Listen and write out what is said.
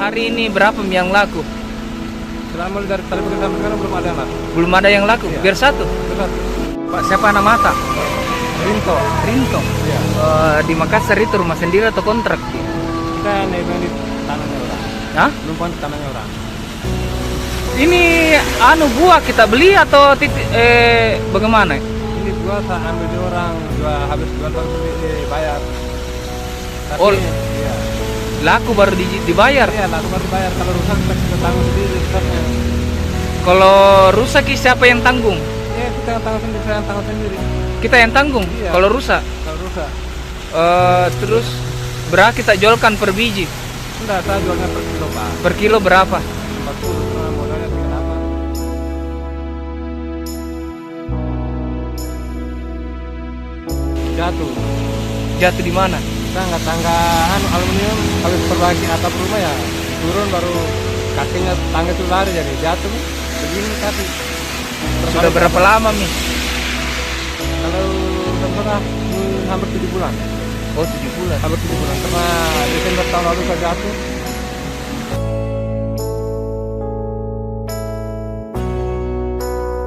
Hari ini berapa yang laku? Selama dari tadi pagi sampai sekarang belum ada yang laku. Belum ada yang laku. Iya. Biar satu. Berat. Pak, siapa nama Mata? Rinto. Rinto. Iya. Di Makassar itu rumah sendiri atau kontrak? Kita nebeng di tanahnya orang. Hah? Numpang di tanahnya orang. Ini buah kita beli atau bagaimana? Ini gua tak ambil di orang, gua habis jual baru dibayar. Tapi, Oh. iya. Laku baru dibayar. Iya, laku baru dibayar. Kalau rusak kita tanggung sendiri rusaknya. Kalau rusak siapa yang tanggung? Iya, kita yang tanggung sendiri, saya yang tanggung sendiri. Kita yang tanggung. Iya. Kalau rusak. Kalau rusak. Terus berapa kita jualkan per biji? Enggak, saya jualnya per kilo, Pak. Per kilo berapa? 40 setengah modalnya 38. Jatuh. Jatuh di mana? Tangga aluminium habis perbaiki atap rumah ya turun baru kakinya tangga itu lari jadi jatuh begini tapi Sudah berapa lama, Mi? kalau sebenarnya hampir 7 bulan Oh, 7 bulan. hampir 7 bulan karena Desember tahun lalu saya jatuh